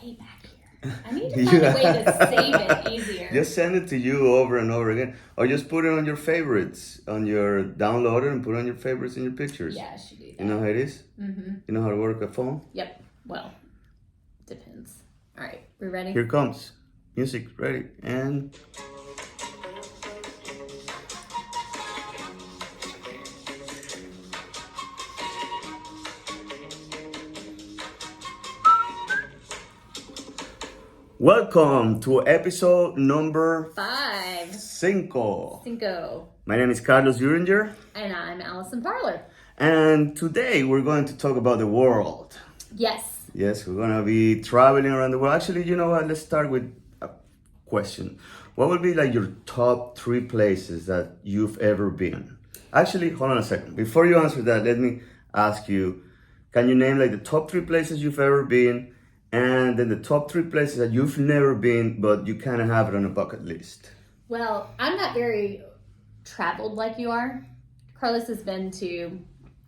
way back here. I need to find a way to save it easier. Just send it to you over and over again. Or just put it on your favorites, on your downloader, and put on your favorites in your pictures. Yeah, I should do that. You know how it is? Mm-hmm. You know how to work a phone? Yep. Well, depends. All right, we ready? Here comes. Music ready. And... Welcome to episode number 5. Cinco. My name is Carlos Uringer. And I'm Allison Parler. And today we're going to talk about the world. Yes. Yes, we're going to be traveling around the world. Actually, you know what? Let's start with a question. What would be like your top 3 places that you've ever been? Actually, hold on a second. Before you answer that, let me ask you, can you name like the top 3 places you've ever been? And then the top 3 places that you've never been, but you kind of have it on a bucket list. Well, I'm not very traveled like you are. Carlos has been to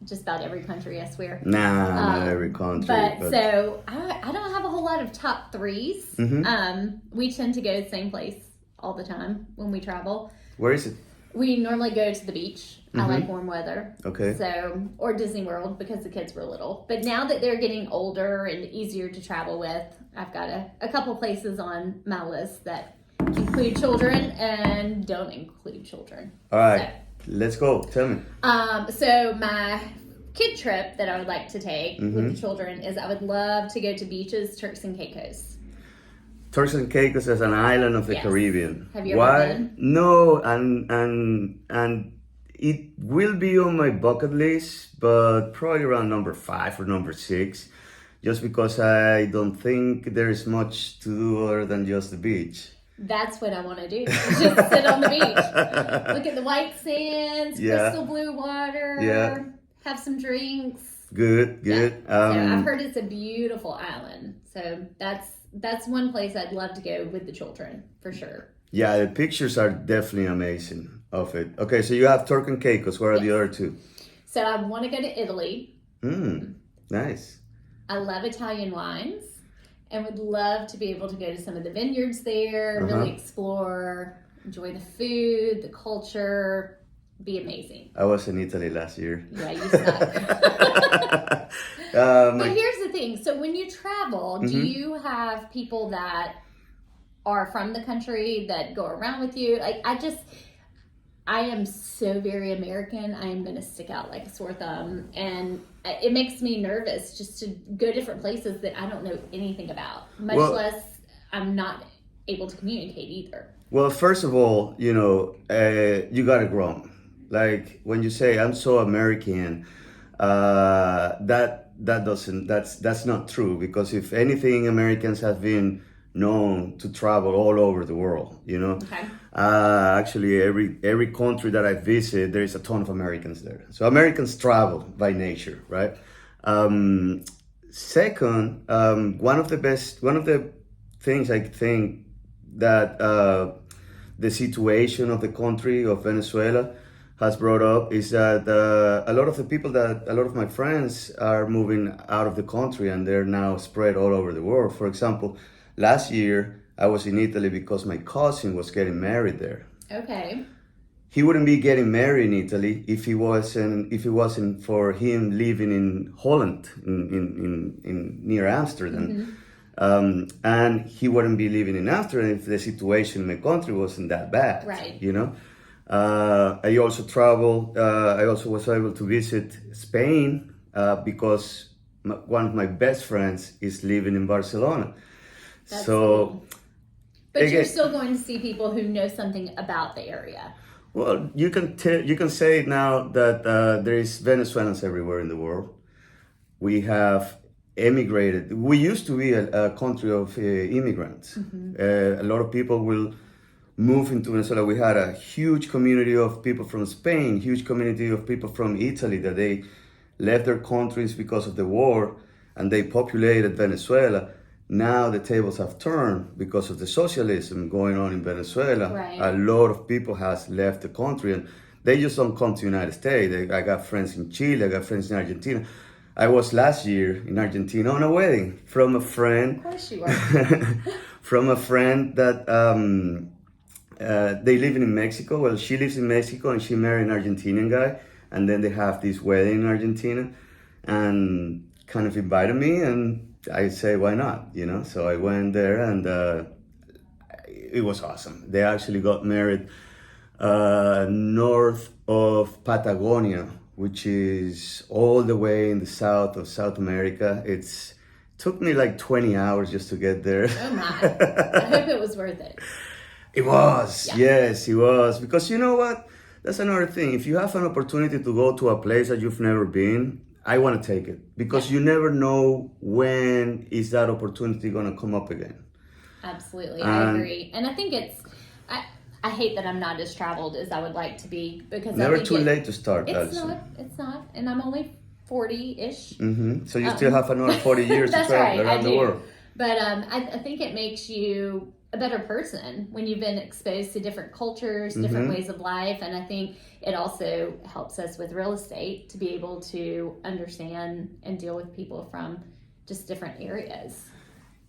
just about every country, I swear. Nah, not every country. But so I don't have a whole lot of top 3s. Mm-hmm. We tend to go to the same place all the time when we travel. Where is it? We normally go to the beach. I like warm weather. Okay. So, or Disney World because the kids were little. But now that they're getting older and easier to travel with, I've got a couple places on my list that include children and don't include children. All right, let's go. Tell me. So my kid trip that I would like to take with the children is I would love to go to beaches, Turks and Caicos. Turks and Caicos as an island of the Caribbean. Have you ever been? No, and it will be on my bucket list, but probably around number 5 or number 6, just because I don't think there is much to do other than just the beach. That's what I want to do. Just sit on the beach, look at the white sands, crystal blue water, have some drinks. Good. So I've heard it's a beautiful island. So that's one place I'd love to go with the children, for sure. Yeah, the pictures are definitely amazing of it. Okay, so you have Turk and Caicos. Where are the other 2? So I want to go to Italy. Nice. I love Italian wines and would love to be able to go to some of the vineyards there, really explore, enjoy the food, the culture. Be amazing. I was in Italy last year. Yeah, you suck. But here's the thing. So when you travel, do you have people that are from the country that go around with you? Like, I am so very American. I am going to stick out like a sore thumb. And it makes me nervous just to go different places that I don't know anything about. Much less I'm not able to communicate either. Well, first of all, you know, you got it wrong. Like when you say I'm so American, that's not true, because if anything, Americans have been known to travel all over the world, you know. Okay. Actually, every country that I visit, there is a ton of Americans there. So Americans travel by nature, right? Second, one of the things I think that the situation of the country of Venezuela has brought up is that a lot of my friends are moving out of the country, and they're now spread all over the world. For example, last year I was in Italy because my cousin was getting married there. Okay. He wouldn't be getting married in Italy if it wasn't for him living in Holland, in near Amsterdam. And he wouldn't be living in Amsterdam if the situation in the country wasn't that bad. Right. You know. I also traveled. I also was able to visit Spain because one of my best friends is living in Barcelona. That's so, cool. But you're still going to see people who know something about the area. Well, you can say now that there is Venezuelans everywhere in the world. We have emigrated. We used to be a country of immigrants. A lot of people will move into Venezuela. We had a huge community of people from Spain, huge community of people from Italy that they left their countries because of the war, and they populated Venezuela. Now the tables have turned because of the socialism going on in Venezuela. Right. A lot of people has left the country, and they just don't come to the United States. I got friends in Chile, I got friends in Argentina. I was last year in Argentina on a wedding from a friend. Of course you are. From a friend that they live in Mexico. Well, she lives in Mexico and she married an Argentinian guy. And then they have this wedding in Argentina and kind of invited me. And I say, why not? You know, so I went there and it was awesome. They actually got married north of Patagonia, which is all the way in the south of South America. It took me like 20 hours just to get there. Oh my. I hope it was worth it. It was, yes, it was. Because you know what? That's another thing. If you have an opportunity to go to a place that you've never been, I want to take it. Because you never know when is that opportunity going to come up again. Absolutely, I agree. And I think I hate that I'm not as traveled as I would like to be. Because never I think too late to start. It's not. And I'm only 40-ish. Mm-hmm. So you still have another 40 years to travel around the world. But I think it makes you a better person when you've been exposed to different cultures, different ways of life. And I think it also helps us with real estate to be able to understand and deal with people from just different areas.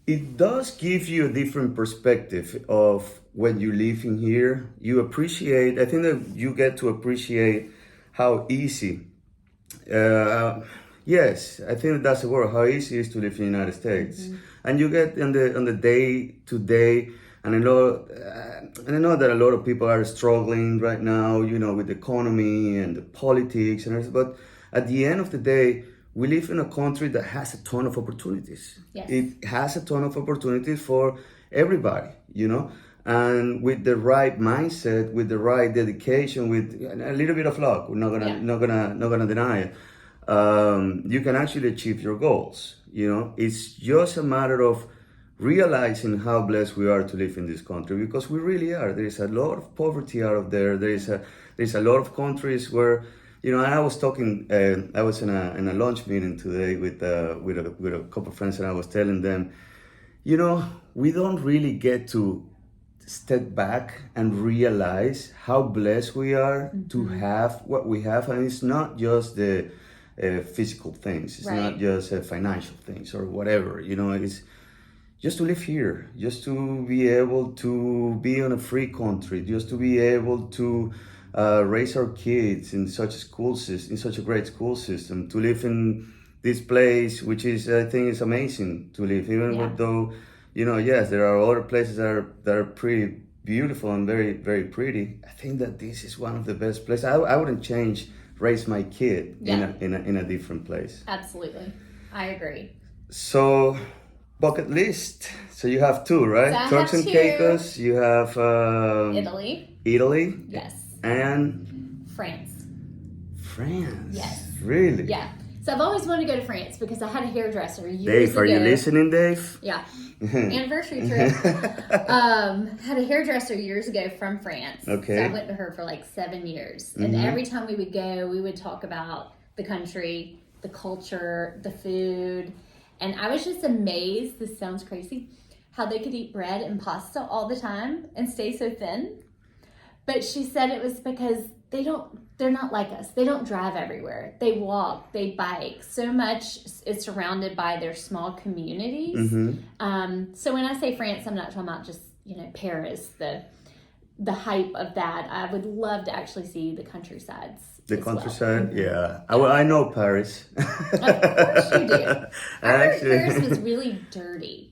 It does give you a different perspective of when you live in here. You appreciate, I think that you get to appreciate how easy, yes, I think that's the word, how easy it is to live in the United States. And you get on the day to day, and I know that a lot of people are struggling right now, you know, with the economy and the politics and everything. But at the end of the day, we live in a country that has a ton of opportunities. Yes. It has a ton of opportunities for everybody, you know. And with the right mindset, with the right dedication, with a little bit of luck, we're not gonna deny it. You can actually achieve your goals. You know, it's just a matter of realizing how blessed we are to live in this country, because we really are. There is a lot of poverty out of there. There's a lot of countries where, you know, I was talking. I was in a lunch meeting today with a couple of friends, and I was telling them, you know, we don't really get to step back and realize how blessed we are to have what we have, and it's not just the physical things. It's not just financial things or whatever. You know, it's just to live here, just to be able to be on a free country, just to be able to raise our kids in such a great school system, to live in this place, which is, I think, is amazing to live. Even though, you know, yes, there are other places that are pretty beautiful and very, very pretty. I think that this is one of the best places. I wouldn't raise my kid in a different place. Absolutely, I agree. So, bucket list. So you have two, right? So Turks and Caicos. You have Italy. Yes. And France. Yes. Really? Yeah. So I've always wanted to go to France because I had a hairdresser years ago. Dave, are you listening, Dave? Yeah. Anniversary trip. Had a hairdresser years ago from France. Okay. So I went to her for like 7 years. And every time we would go, we would talk about the country, the culture, the food. And I was just amazed, this sounds crazy, how they could eat bread and pasta all the time and stay so thin. But she said it was because they're not like us. They don't drive everywhere. They walk, they bike. So much is surrounded by their small communities. So when I say France, I'm not talking about just, you know, Paris, the hype of that. I would love to actually see the countrysides. The countryside, yeah. I know Paris. Of course you do. I heard Paris was really dirty.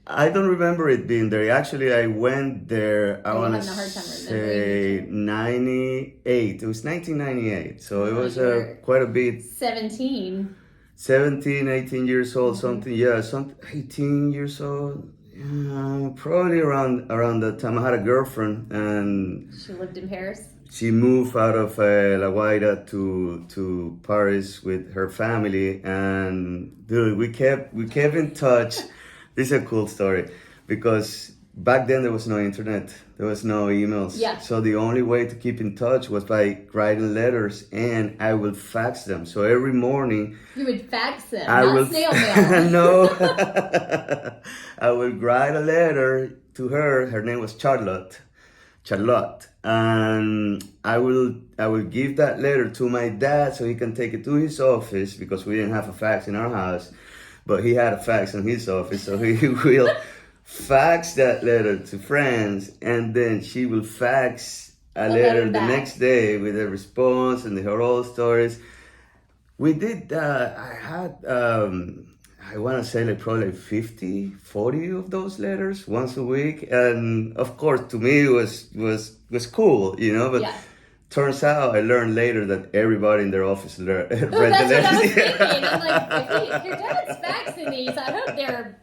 I don't remember it being there. Actually, I went there, I want to say 98. It was 1998. So it was quite a bit. 17, 18 years old, something. Yeah, 18 years old. Probably around that time. I had a girlfriend, and she lived in Paris. She moved out of La Guaira to Paris with her family, and dude, we kept in touch. This is a cool story because back then there was no internet, there was no emails. Yeah. So the only way to keep in touch was by writing letters, and I would fax them. So every morning you would fax them, not snail mail. No, I would write a letter to her. Her name was Charlotte, and I will give that letter to my dad so he can take it to his office, because we didn't have a fax in our house, but he had a fax in his office, so he will fax that letter to France, and then she will fax a letter the next day with a response and her old stories. We did, I had, I want to say like probably 50, 40 of those letters once a week. And of course, to me, it was cool, you know, but turns out I learned later that everybody in their office read the letters. That's what I was thinking. I'm like, if your dad's faxing these, I hope they're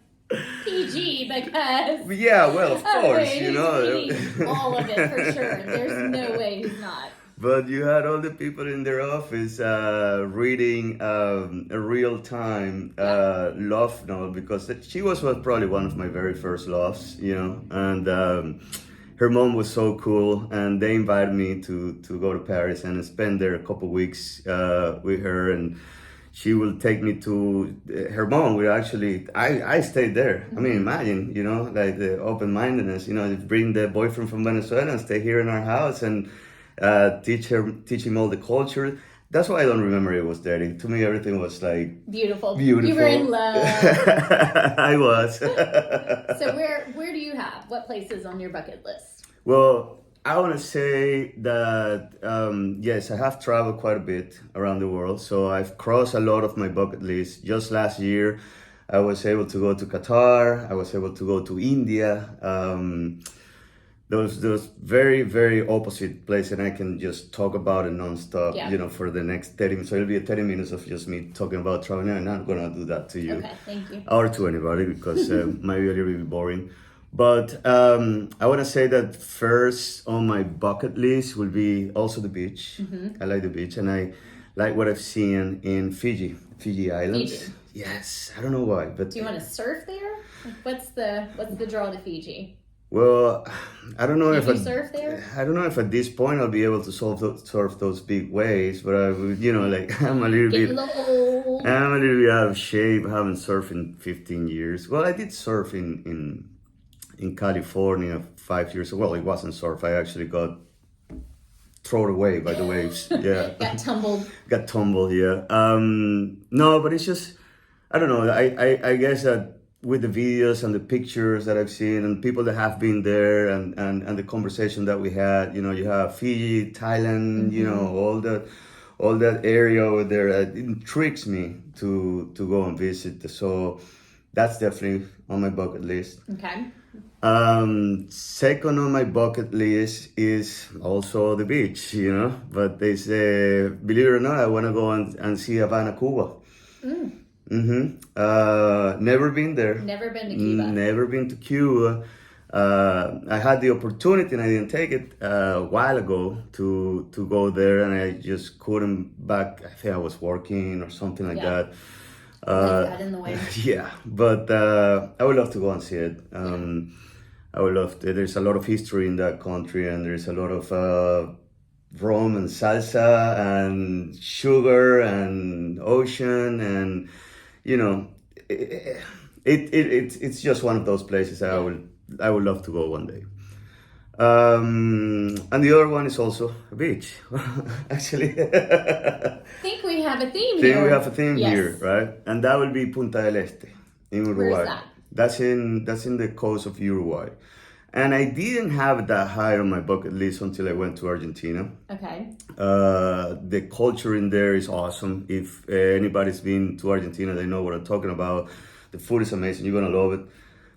PG, because well, of course, he's you know, reading all of it for sure. There's no way he's not. But you had all the people in their office reading a real-time love novel, because she was probably one of my very first loves, you know, and her mom was so cool, and they invited me to go to Paris and spend there a couple weeks with her, and she will take me to her mom. We actually, I stayed there. I mean, imagine, you know, like the open-mindedness, you know, bring the boyfriend from Venezuela and stay here in our house and teach him all the culture. That's why I don't remember it was dirty. To me, everything was like beautiful. You were in love. I was. So where do you have, what places on your bucket list? Well, I want to say that, yes, I have traveled quite a bit around the world. So I've crossed a lot of my bucket list. Just last year, I was able to go to Qatar. I was able to go to India. Those very, very opposite places, and I can just talk about it nonstop, you know, for the next 30 minutes. So it'll be 30 minutes of just me talking about traveling. I'm not going to do that to you. Okay, thank you. Or to anybody, because might be a little bit boring. But I want to say that first on my bucket list will be also the beach. Mm-hmm. I like the beach, and I like what I've seen in Fiji Islands. Fiji. Yes, I don't know why, but do you want to surf there? What's the draw to Fiji? Well, I don't know if you surf there? I don't know if at this point I'll be able to surf those big waves, but I would, you know, like I'm a little bit out of shape. I haven't surfed in 15 years. Well, I did surf in California 5 years ago. Well, it wasn't surf. I actually got thrown away by the waves. Yeah. Got tumbled, yeah. No, but it's just, I don't know. I guess that with the videos and the pictures that I've seen and people that have been there and the conversation that we had, you know, you have Fiji, Thailand, mm-hmm. you know, all that area over there, it intrigues me to go and visit. So that's definitely on my bucket list. Okay. Second on my bucket list is also the beach, you know, but they say, believe it or not, I want to go and see Havana, Cuba. Mm. Mm-hmm. Never been there. Never been to Cuba. Never been to Cuba. I had the opportunity and I didn't take it a while ago to go there, and I just couldn't back. I think I was working or something like that. Got in the way. Yeah, but I would love to go and see it. I would love to. There's a lot of history in that country, and there's a lot of rum and salsa and sugar and ocean, and you know, it's just one of those places I would love to go one day. And the other one is also a beach, actually. I think we have a theme here. We have a theme here, right? And that will be Punta del Este in Uruguay. Where's that? That's in the coast of Uruguay. And I didn't have it that high on my bucket list until I went to Argentina. Okay. The culture in there is awesome. If anybody's been to Argentina, they know what I'm talking about. The food is amazing. You're going to love it.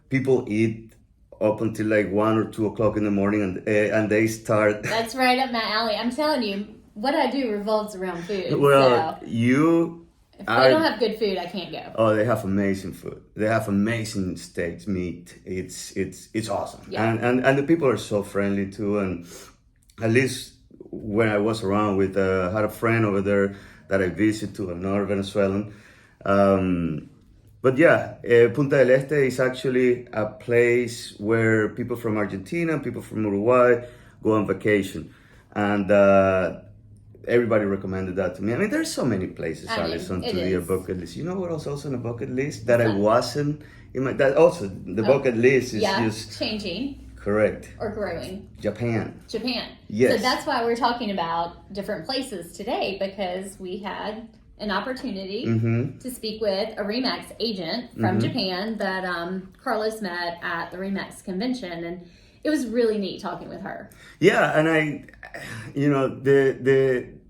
People eat up until like 1 or 2 o'clock in the morning, and they start. That's right up my alley. I'm telling you, what I do revolves around food. Well, so. If they don't have good food, I can't go. Oh, they have amazing food. They have amazing steaks, meat. It's awesome. Yeah. And the people are so friendly too. And at least when I was around with, had a friend over there that I visited to, another Venezuelan. But yeah, Punta del Este is actually a place where people from Argentina, people from Uruguay go on vacation. And everybody recommended that to me. I mean, there's so many places, Alison, to your bucket list. You know what else also on the bucket list that I wasn't in my? That also the bucket list is just changing. Correct. or growing? Japan. Yes. So that's why we're talking about different places today, because we had an opportunity to speak with a Remax agent from Japan that Carlos met at the Remax convention, and it was really neat talking with her. Yeah, and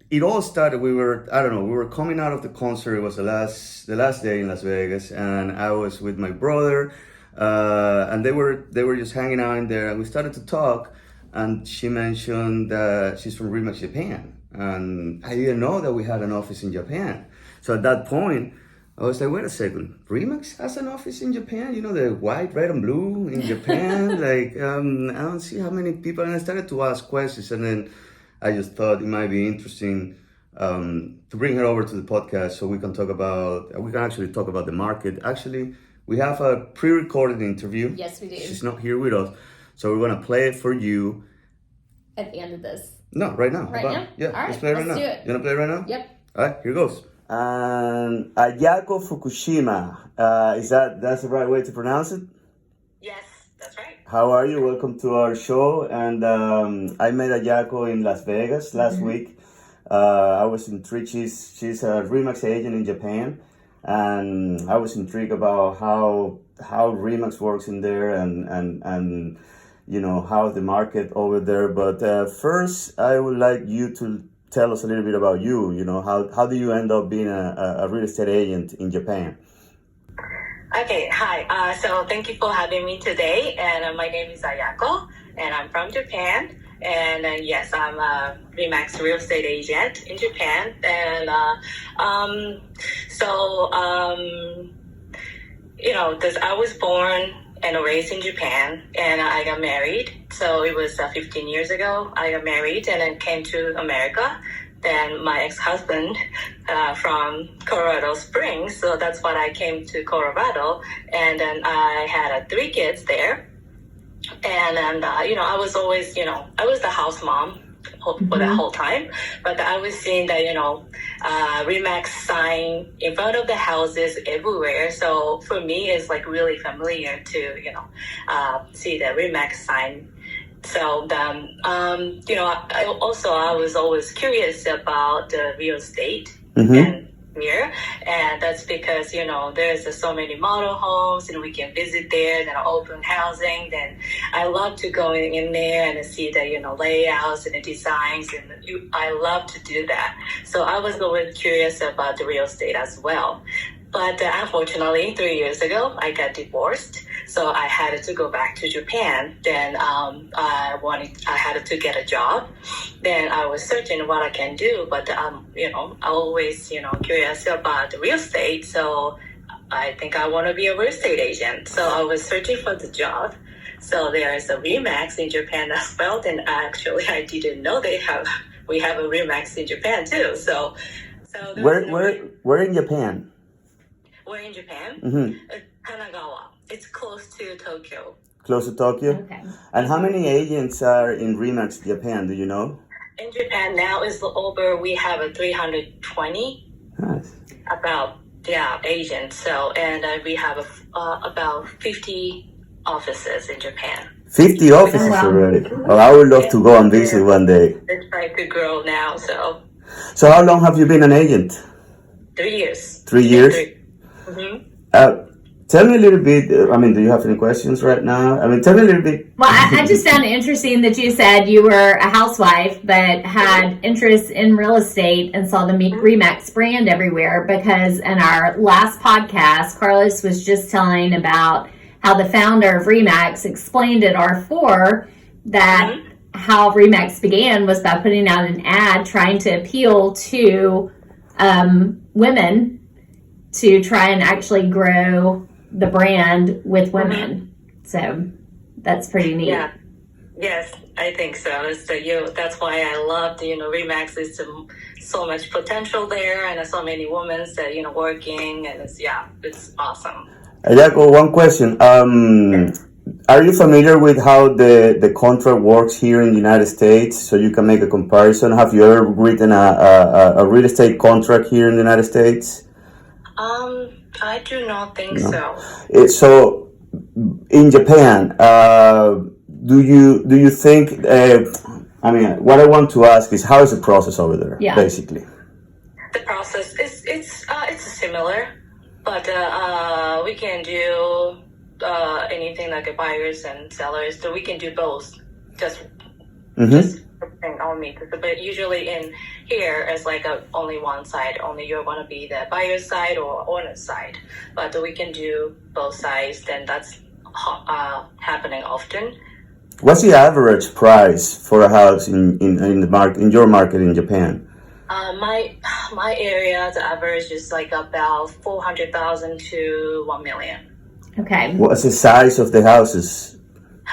it all started. We were coming out of the concert. It was the last day in Las Vegas, and I was with my brother, and they were just hanging out in there, and we started to talk, and she mentioned that she's from Remax Japan, and I didn't know that we had an office in Japan. So at that point, I was like, wait a second, Remax has an office in Japan? The white, red, and blue in Japan? I don't see how many people. And I started to ask questions, and then I just thought it might be interesting to bring her over to the podcast so we can actually talk about the market. Actually, we have a pre-recorded interview. Yes, we do. She's not here with us, so we're going to play it for you. At the end of this? No, right now. Right now? Yeah, all right, let's play it right now. Do it. You want to play it right now? Yep. All right, here goes. And Ayako Fukushima, that's the right way to pronounce it? Yes, that's right. How are you? Welcome to our show. And I met Ayako in Las Vegas last week. I was intrigued. She's a Remax agent in Japan, and I was intrigued about how Remax works in there and how the market over there. But first, I would like you to tell us a little bit about you. How do you end up being a real estate agent in Japan? Okay, hi. So thank you for having me today. And my name is Ayako, and I'm from Japan. And yes, I'm a Remax real estate agent in Japan. And because I was born and raised in Japan, and I got married. So it was 15 years ago. I got married and then came to America. Then my ex-husband from Colorado Springs, so that's why I came to Colorado. And then I had 3 kids there. And I was always, I was the house mom for the whole time. But I was seeing that, Remax sign in front of the houses everywhere. So for me, it's like really familiar to, see the Remax sign. So, I was always curious about the real estate and here. And that's because, there's so many model homes and we can visit there, then open housing. Then I love to go in there and see the, layouts and the designs. And I love to do that. So I was always curious about the real estate as well. But unfortunately, 3 years ago, I got divorced. So I had to go back to Japan. Then I had to get a job. Then I was searching what I can do. But, I always, curious about the real estate. So I think I want to be a real estate agent. So I was searching for the job. So there is a Remax in Japan as well. And actually, I didn't know we have a Remax in Japan too. So where in Japan? We're in Japan, Kanagawa. It's close to Tokyo. Close to Tokyo? Okay. And how many agents are in Remax Japan? Do you know? In Japan now is over. We have 320. Nice. Agents. So we have about 50 offices in Japan. 50 offices already. Oh, I would love to go and visit one day. It's trying to grow now. So how long have you been an agent? 3 years. 3 years? Mm-hmm. Tell me a little bit, do you have any questions right now? Tell me a little bit. Well, I just found it interesting that you said you were a housewife but had interest in real estate and saw the Remax brand everywhere, because in our last podcast, Carlos was just telling about how the founder of Remax explained at R4 that how Remax began was by putting out an ad trying to appeal to women to try and actually grow the brand with women. So that's pretty neat. Yeah. Yes, I think so. That's why I love Remax. Is so much potential there, and so many women that working, and it's awesome. Ayako, one question. Are you familiar with how the contract works here in the United States, so you can make a comparison? Have you ever written a real estate contract here in the United States? I do not think so. So in Japan, do you think? I mean, what I want to ask is, how is the process over there? Yeah. Basically. The process is it's similar, but we can do anything like a buyers and sellers. So we can do both. Just on me. But usually in here, it's like only one side. Only you're going to be the buyer's side or owner's side. But we can do both sides. Then that's happening often. What's the average price for a house in the market, in your market in Japan? My area, the average is like about 400,000 to 1 million. Okay. What's the size of the houses?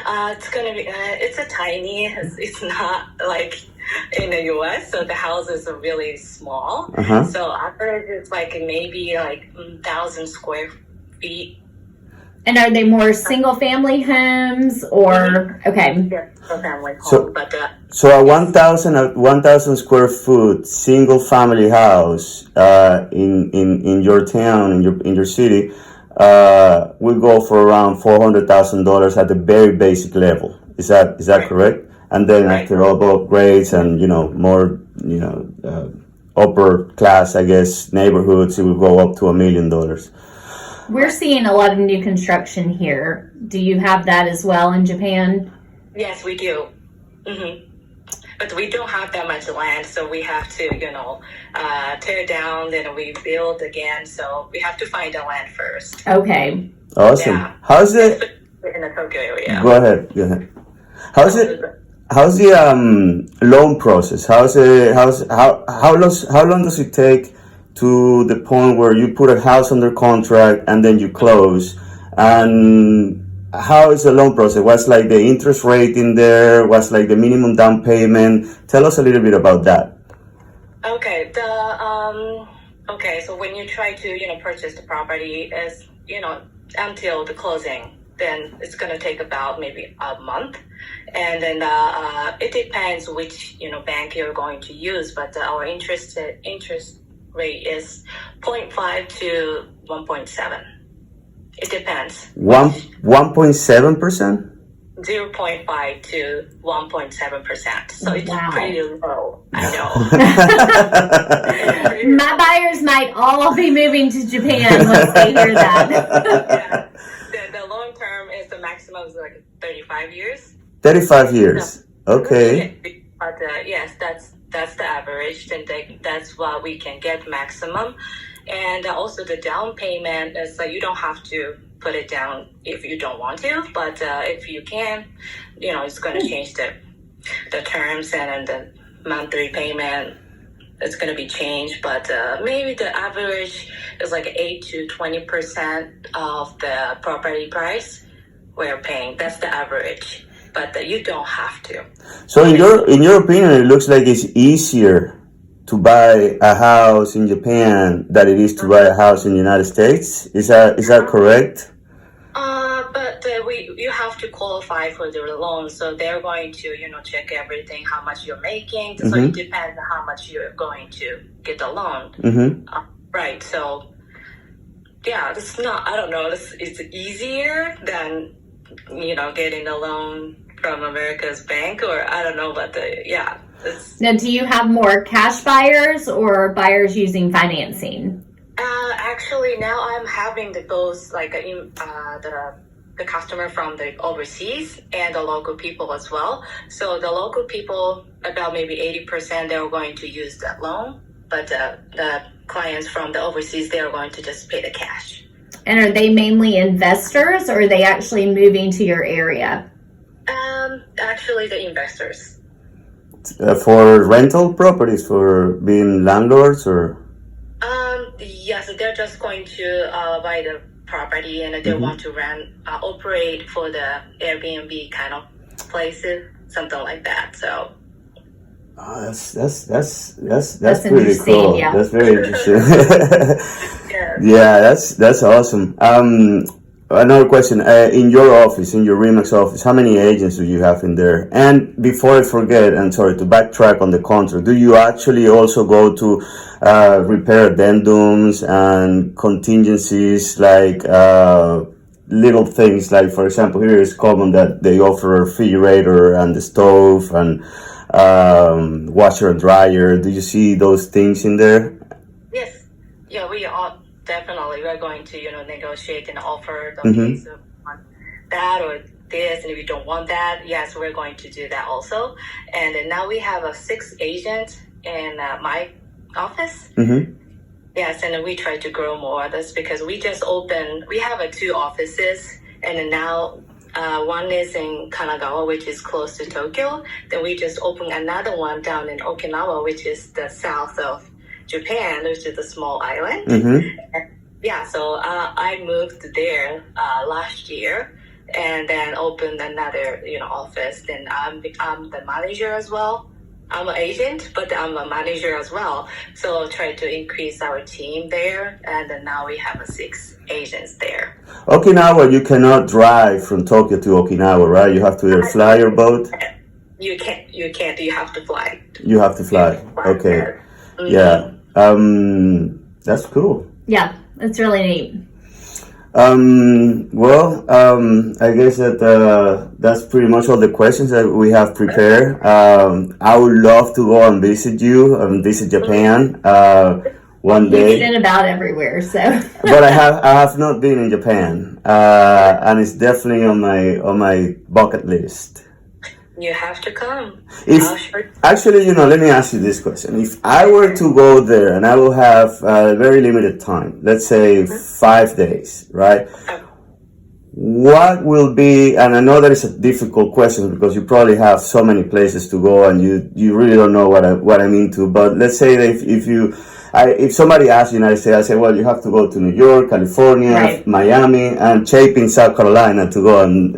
It's gonna be. It's a tiny. It's not like in the U.S. So the houses are really small. So average is like maybe like 1,000 square feet. And are they more single family homes or okay? Yes, for family home. So, but so a 1,000 square foot single family house in your town, in your city, will go for around $400,000 at the very basic level. Is that correct? And then after all upgrades and more upper class, I guess, neighborhoods, it will go up to $1 million. We're seeing a lot of new construction here. Do you have that as well in Japan? yes, we do. But we don't have that much land, so we have to, tear down, then we build again. So we have to find the land first. Okay. Awesome. Yeah. How's it? In the Tokyo area. Go ahead. How's it? How's the loan process? How long does it take to the point where you put a house under contract and then you close? And how is the loan process? What's like the interest rate in there? What's like the minimum down payment? Tell us a little bit about that. Okay. So when you try to purchase the property, is until the closing, then it's gonna take about maybe a month, and then it depends which bank you're going to use. But our interest rate is 0.5 to 1.7. It depends. 1.7%? 0.5 to 1.7%. So it's pretty low. I know. My buyers might all be moving to Japan once they hear that. Yeah. The long term is the maximum is like 35 years. 35 years. Okay. But yes, that's the average, and that's what we can get maximum. And also the down payment is you don't have to put it down if you don't want to, but if you can, it's going to change the terms, and then the monthly payment is going to be changed. But maybe the average is like 8 to 20% of the property price we're paying. That's the average, but you don't have to. So in your opinion, it looks like it's easier to buy a house in Japan than it is to buy a house in the United States. Is that correct? But you have to qualify for the loan, so they're going to check everything, how much you're making. So it depends on how much you're going to get the loan. Right. So yeah, it's not. I don't know. It's easier than getting a loan from America's bank, or I don't know, but Now, do you have more cash buyers or buyers using financing? Actually, now I'm having both, like the customer from the overseas and the local people as well. So the local people, about maybe 80%, they're going to use that loan, but the clients from the overseas, they're going to just pay the cash. And are they mainly investors, or are they actually moving to your area? Actually, the investors. For rental properties, for being landlords, or? Yes, they're just going to buy the property, and they want to operate for the Airbnb kind of places, something like that. So. That's pretty cool. Yeah. That's very interesting. Yeah. Yeah, that's awesome. Another question. In your office, in your Remax office, how many agents do you have in there? And before I forget, and sorry to backtrack on the contract, do you actually also go to repair addendums and contingencies like little things like, for example, here it's common that they offer a refrigerator and the stove and washer and dryer. Do you see those things in there? Yes. Yeah, we are definitely. We're going to, negotiate and offer the Mm-hmm. case of that or this, and if you don't want that, yes, we're going to do that also. And then now we have 6 agents in my office. Mm-hmm. Yes, and then we try to grow more. That's because we just opened. We have 2 offices, and then now one is in Kanagawa, which is close to Tokyo. Then we just opened another one down in Okinawa, which is the south of Japan, which is a small island. Mm-hmm. Yeah, so I moved there last year, and then opened another office. Then I'm the manager as well. I'm an agent, but I'm a manager as well. So try to increase our team there, and then now we have 6 agents there. Okinawa, you cannot drive from Tokyo to Okinawa, right? You have to either fly or boat. You can't. You have to fly. You have to fly. Okay. Mm-hmm. Yeah. That's cool. Yeah, that's really neat. I guess that that's pretty much all the questions that we have prepared. I would love to go and visit you and visit Japan one day. You've been about everywhere, so. But I have not been in Japan, and it's definitely on my bucket list. You have to come. Actually, let me ask you this question. If I were to go there and I will have a very limited time, let's say 5 days, right? What will be, and I know that is a difficult question because you probably have so many places to go and you really don't know what I mean to, but let's say that if somebody asks you and I say, well, you have to go to New York, California, right, Miami, and Chapin, South Carolina to go and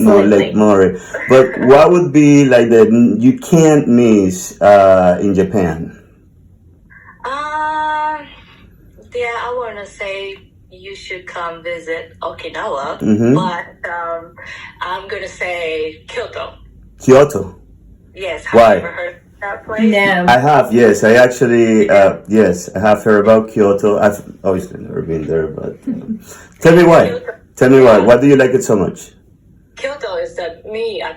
know Lake Murray. But what would be like you can't miss in Japan? Yeah, I want to say you should come visit Okinawa, Mm-hmm. but I'm going to say Kyoto. Kyoto? Yes. Why? Have you ever heard of that place? No. I have, yes. I actually, yes, I have heard about Kyoto. I've obviously never been there, but tell me why. Tell me why. Why do you like it so much? Kyoto is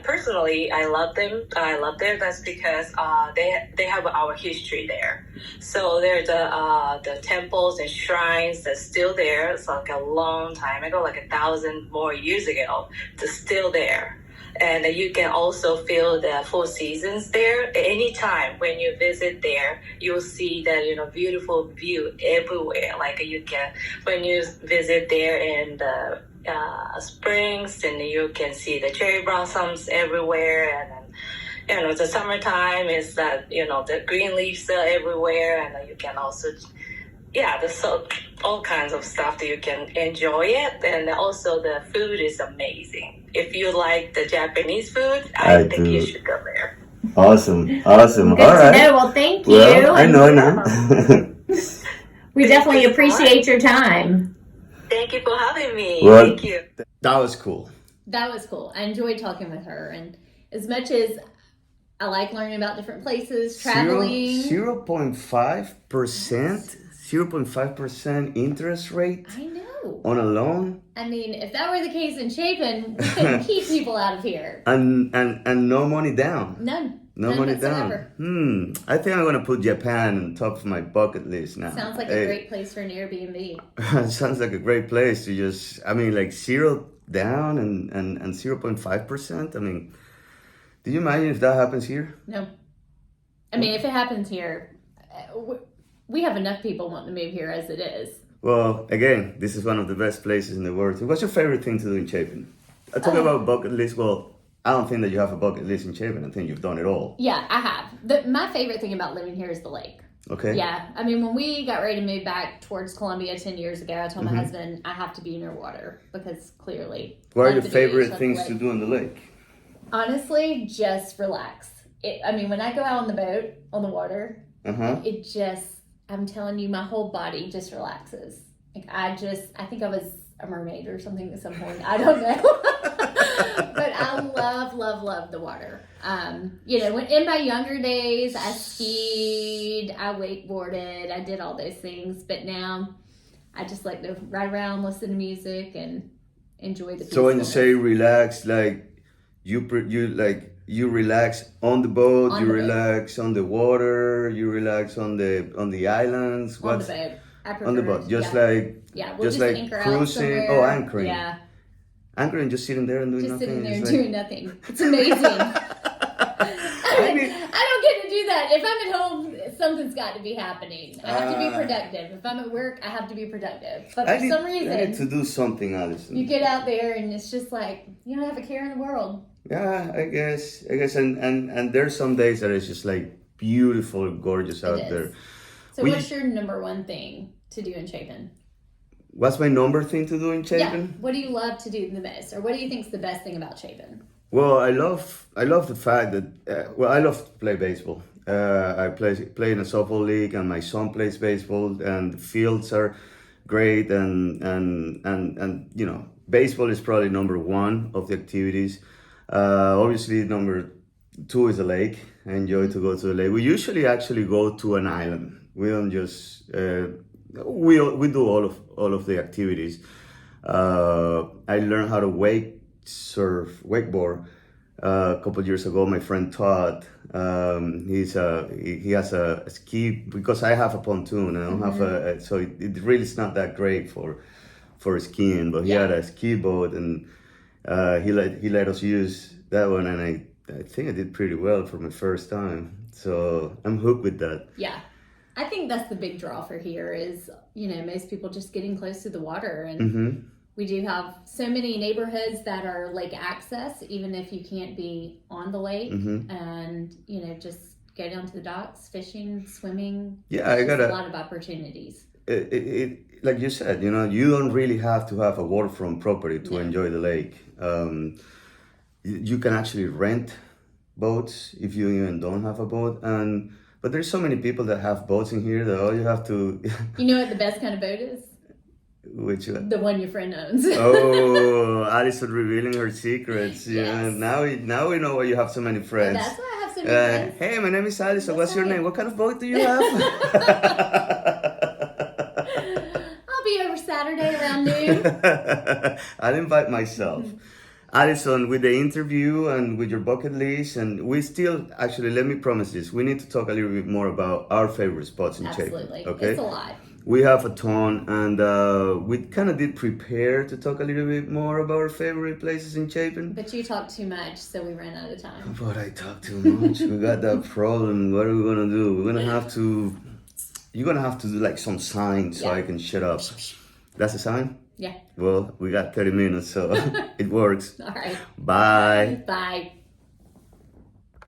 personally, I love them. I love there. That's because they have our history there. So there's the temples and shrines that's still there. It's like a long time ago, like 1,000 more years ago. It's still there. And you can also feel the 4 seasons there. Anytime when you visit there, you'll see the beautiful view everywhere. Like when you visit there in the springs, and you can see the cherry blossoms everywhere. And then the summertime is that the green leaves are everywhere, and you can also there's all kinds of stuff that you can enjoy it. And also the food is amazing. If you like the Japanese food, I think you should go there. Awesome. Good All right. to know. Well, thank you. Well, I know now. We definitely appreciate your time. Thank you for having me. Well, Thank you. That was cool. That was cool. I enjoyed talking with her. And as much as I like learning about different places, traveling. 0.5% interest rate. I know. know. On a loan. I mean, if that were the case in Chapin, we couldn't keep people out of here. And no money down. None. No None money whatsoever. down. I think I'm going to put Japan on top of my bucket list now. Sounds like a great place for an Airbnb. Sounds like a great place to just, I mean, like 0 down and 0.5%. I mean, do you imagine if that happens here? No. I mean, if it happens here, we have enough people wanting to move here as it is. Well, again, this is one of the best places in the world. What's your favorite thing to do in Chapin? I talk about bucket list. Well, I don't think that you have a bucket list in Chapin. I think you've done it all. Yeah, I have. My favorite thing about living here is the lake. Okay. Yeah. I mean, when we got ready to move back towards Columbia 10 years ago, I told my husband I have to be near water because clearly. What are your favorite things to do on the lake? Honestly, just relax. When I go out on the boat, on the water, it just, I'm telling you, my whole body just relaxes. Like I think I was a mermaid or something at some point. I don't know. But I love the water. In my younger days, I skied, I wakeboarded, I did all those things. But now I just like to ride around, listen to music, and enjoy the So when you peacefulness. say relax, like you relax on the boat, On you the boat. relax on the water, you relax on the islands. On the boat. I prefer on the boat? Just yeah. like Yeah, we'll just like anchor out cruising. somewhere. Oh, anchoring. Yeah, Anchoring, just sitting there and doing just nothing. sitting there and It's doing nothing. It's amazing. I don't get to do that. If I'm at home, something's got to be happening. I have to be productive. If I'm at work, I have to be productive. But for some reason, I need to do something, Allison. you get out there and it's just like you don't have a care in the world. Yeah, I guess, and there's some days that it's just like beautiful, gorgeous out there. So what's your number one thing to do in Chapin? What's my number thing to do in Chapin? Yeah. What do you love to do the most, or what do you think is the best thing about Chapin? Well, I love the fact that I love to play baseball. I play in a softball league, and my son plays baseball, and the fields are great, and you know, baseball is probably number one of the activities. Obviously, number two is the lake. I enjoy to go to the lake. We usually actually go to an island. We don't just we do all of the activities. I learned how to wakeboard a couple of years ago. My friend Todd, he has a ski, because I have a pontoon. I don't have so it really is not that great for skiing. But he had a ski boat, and he let us use that one, and I think I did pretty well for my first time. So I'm hooked with that. Yeah. I think that's the big draw for here is, you know, most people just getting close to the water. And we do have so many neighborhoods that are lake access, even if you can't be on the lake. And, you know, just go down to the docks, fishing, swimming. Yeah, I got a lot of opportunities. It like you said, you know, you don't really have to have a waterfront property to enjoy the lake. You can actually rent boats if you even don't have a boat. But there's so many people that have boats in here that all you have to... You know what the best kind of boat is? Which one? The one your friend owns. Oh, Allison revealing her secrets. Yes. Yeah, now we know why you have so many friends. That's why I have so many friends. Hey, my name is Allison. What's your right. name? What kind of boat do you have? I'll be over Saturday around noon. I'll invite myself. Allison, with the interview and with your bucket list, and we still, actually, let me promise this, we need to talk a little bit more about our favorite spots in Chapin. Absolutely. Okay? It's a lot. We have a ton, and we kind of did prepare to talk a little bit more about our favorite places in Chapin. But you talk too much, so we ran out of time. But I talk too much. We got that problem. What are we gonna do? We're gonna have to. You're gonna have to do like some signs so I can shut up. That's a sign? Yeah. Well, we got 30 minutes, so it works. All right. Bye. Bye.